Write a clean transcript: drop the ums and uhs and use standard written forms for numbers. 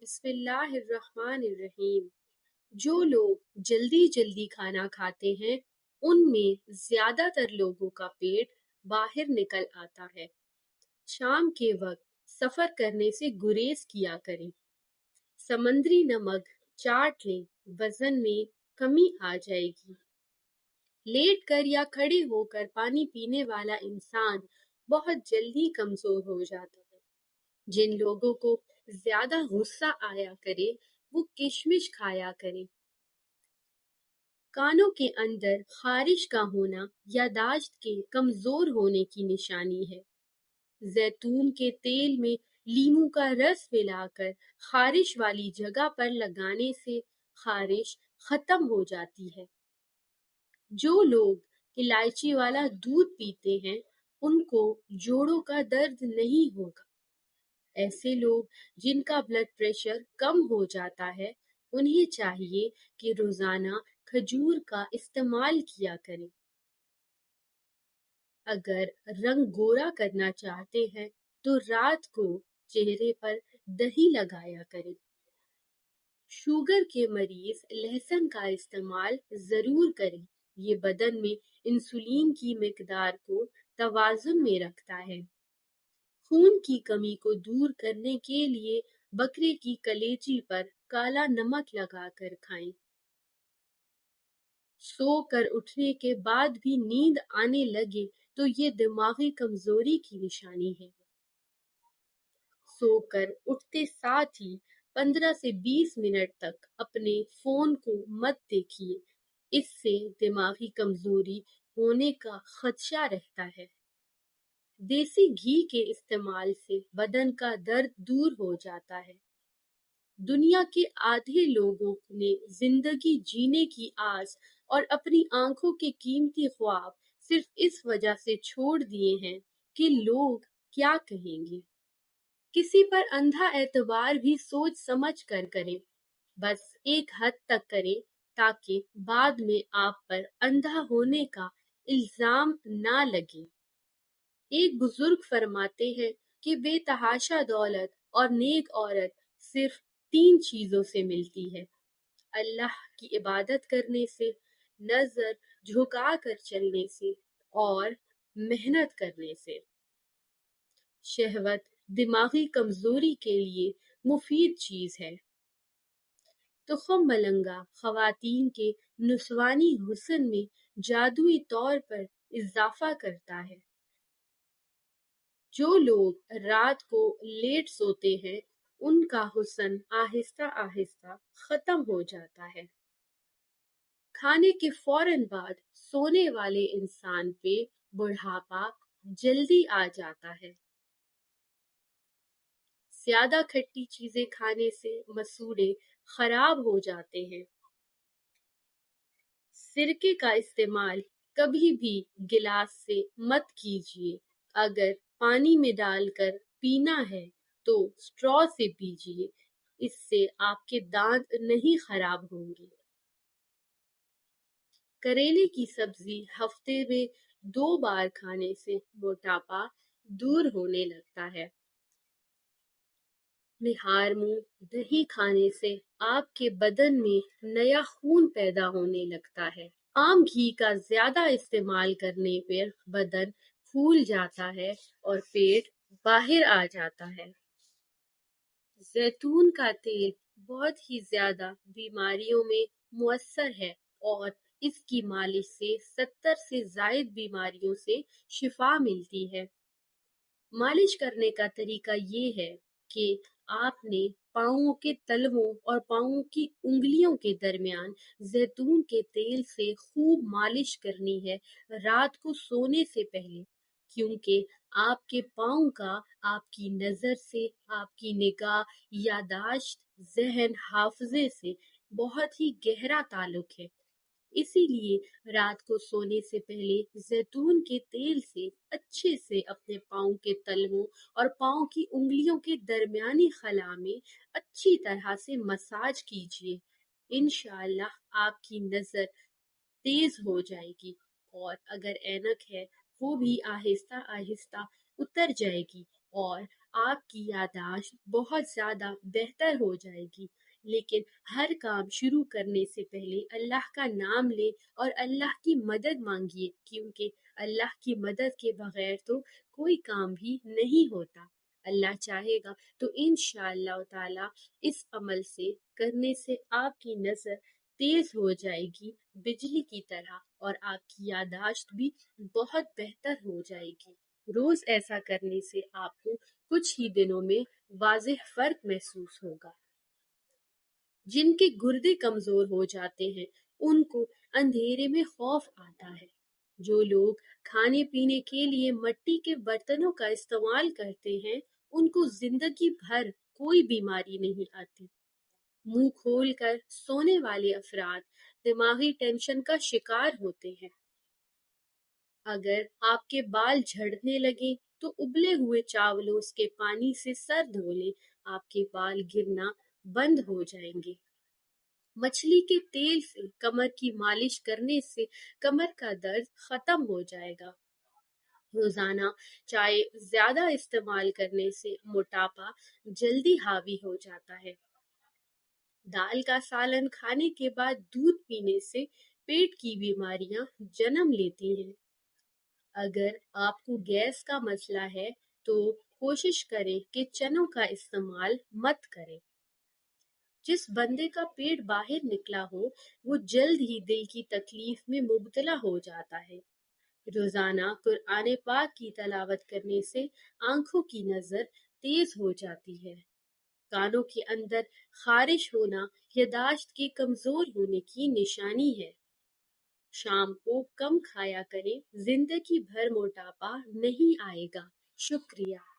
بسم اللہ الرحمن الرحیم۔ جو لوگ جلدی جلدی کھانا کھاتے ہیں ان میں زیادہ تر لوگوں کا پیٹ باہر نکل آتا ہے۔ شام کے وقت سفر کرنے سے گریز کیا کریں۔ سمندری نمک چاٹ لیں، وزن میں کمی آ جائے گی۔ لیٹ کر یا کھڑے ہو کر پانی پینے والا انسان بہت جلدی کمزور ہو جاتا ہے۔ جن لوگوں کو زیادہ غصہ آیا کرے وہ کشمش کھایا کریں۔ کانوں کے اندر خارش کا ہونا یادداشت کے کمزور ہونے کی نشانی ہے۔ زیتون کے تیل میں لیموں کا رس ملا کر خارش والی جگہ پر لگانے سے خارش ختم ہو جاتی ہے۔ جو لوگ الائچی والا دودھ پیتے ہیں ان کو جوڑوں کا درد نہیں ہوگا۔ ایسے لوگ جن کا بلڈ پریشر کم ہو جاتا ہے انہیں چاہیے کہ روزانہ کھجور کا استعمال کیا کریں۔ اگر رنگ گورا کرنا چاہتے ہیں تو رات کو چہرے پر دہی لگایا کریں۔ شوگر کے مریض لہسن کا استعمال ضرور کریں۔ یہ بدن میں انسولین کی مقدار کو توازن میں رکھتا ہے۔ خون کی کمی کو دور کرنے کے لیے بکرے کی کلیجی پر کالا نمک لگا کر کھائیں۔ سو کر اٹھنے کے بعد بھی نیند آنے لگے تو یہ دماغی کمزوری کی نشانی ہے۔ سو کر اٹھتے ساتھ ہی 15 سے 20 منٹ تک اپنے فون کو مت دیکھیے، اس سے دماغی کمزوری ہونے کا خدشہ رہتا ہے۔ دیسی گھی کے استعمال سے بدن کا درد دور ہو جاتا ہے۔ دنیا کے آدھے لوگوں نے زندگی جینے کی آس اور اپنی آنکھوں کے قیمتی خواب صرف اس وجہ سے چھوڑ دیے ہیں کہ لوگ کیا کہیں گے۔ کسی پر اندھا اعتبار بھی سوچ سمجھ کر کریں، بس ایک حد تک کریں تاکہ بعد میں آپ پر اندھا ہونے کا الزام نہ لگے۔ ایک بزرگ فرماتے ہیں کہ بے تحاشا دولت اور نیک عورت صرف 3 چیزوں سے ملتی ہے: اللہ کی عبادت کرنے سے، نظر جھکا کر چلنے سے اور محنت کرنے سے۔ شہوت دماغی کمزوری کے لیے مفید چیز ہے۔ تخم ملنگا خواتین کے نسوانی حسن میں جادوئی طور پر اضافہ کرتا ہے۔ جو لوگ رات کو لیٹ سوتے ہیں ان کا حسن آہستہ آہستہ ختم ہو جاتا ہے۔ کھانے کے فوراً بعد سونے والے انسان پہ بڑھاپا جلدی آ جاتا ہے۔ زیادہ کھٹی چیزیں کھانے سے مسوڑھے خراب ہو جاتے ہیں۔ سرکے کا استعمال کبھی بھی گلاس سے مت کیجیے۔ اگر پانی میں ڈال کر پینا ہے تو اسٹرا سے پیجیے، اس سے آپ کے دانت نہیں خراب ہوں گے۔ کریلے کی سبزی ہفتے میں 2 بار کھانے سے موٹاپا دور ہونے لگتا ہے۔ نہار منہ دہی کھانے سے آپ کے بدن میں نیا خون پیدا ہونے لگتا ہے۔ عام گھی کا زیادہ استعمال کرنے پر بدن پھول جاتا ہے اور پیٹ باہر آ جاتا ہے۔ زیتون کا تیل بہت ہی زیادہ بیماریوں میں مؤثر ہے اور اس کی مالش سے 70 سے زائد بیماریوں سے شفا ملتی ہے۔ مالش کرنے کا طریقہ یہ ہے کہ آپ نے پاؤں کے تلووں اور پاؤں کی انگلیوں کے درمیان زیتون کے تیل سے خوب مالش کرنی ہے رات کو سونے سے پہلے، کیونکہ آپ کے پاؤں کا آپ کی نظر سے، آپ کی نگاہ، یادداشت، ذہن، حافظے سے بہت ہی گہرا تعلق ہے۔ اسی لیے رات کو سونے سے پہلے زیتون کے تیل سے اچھے سے اپنے پاؤں کے تلووں اور پاؤں کی انگلیوں کے درمیانی خلا میں اچھی طرح سے مساج کیجیے۔ انشاءاللہ آپ کی نظر تیز ہو جائے گی اور اگر اینک ہے وہ بھی آہستہ آہستہ اتر جائے گی اور آپ کی یادداشت بہت زیادہ بہتر ہو جائے گی۔ لیکن ہر کام شروع کرنے سے پہلے اللہ کا نام لے اور اللہ کی مدد مانگیے، کیونکہ اللہ کی مدد کے بغیر تو کوئی کام بھی نہیں ہوتا۔ اللہ چاہے گا تو انشاءاللہ تعالی اس عمل سے کرنے سے آپ کی نظر تیز ہو جائے گی بجلی کی طرح، اور آپ کی یادداشت بھی بہت بہتر ہو جائے گی۔ روز ایسا کرنے سے آپ کو کچھ ہی دنوں میں واضح فرق محسوس ہوگا۔ جن کے گردے کمزور ہو جاتے ہیں ان کو اندھیرے میں خوف آتا ہے۔ جو لوگ کھانے پینے کے لیے مٹی کے برتنوں کا استعمال کرتے ہیں ان کو زندگی بھر کوئی بیماری نہیں آتی۔ منہ کھول کر سونے والے افراد دماغی ٹینشن کا شکار ہوتے ہیں۔ اگر آپ کے بال جھڑنے لگیں تو ابلے ہوئے چاولوں کے پانی سے سر دھو لیں، آپ کے بال گرنا بند ہو جائیں گے۔ مچھلی کے تیل سے کمر کی مالش کرنے سے کمر کا درد ختم ہو جائے گا۔ روزانہ چائے زیادہ استعمال کرنے سے موٹاپا جلدی حاوی ہو جاتا ہے۔ دال کا سالن کھانے کے بعد دودھ پینے سے پیٹ کی بیماریاں جنم لیتی ہیں۔ اگر آپ کو گیس کا مسئلہ ہے تو کوشش کریں کہ چنوں کا استعمال مت کریں۔ جس بندے کا پیٹ باہر نکلا ہو وہ جلد ہی دل کی تکلیف میں مبتلا ہو جاتا ہے۔ روزانہ قرآن پاک کی تلاوت کرنے سے آنکھوں کی نظر تیز ہو جاتی ہے۔ کانوں کے اندر خارش ہونا یادداشت کے کمزور ہونے کی نشانی ہے۔ شام کو کم کھایا کریں، زندگی بھر موٹاپا نہیں آئے گا۔ شکریہ۔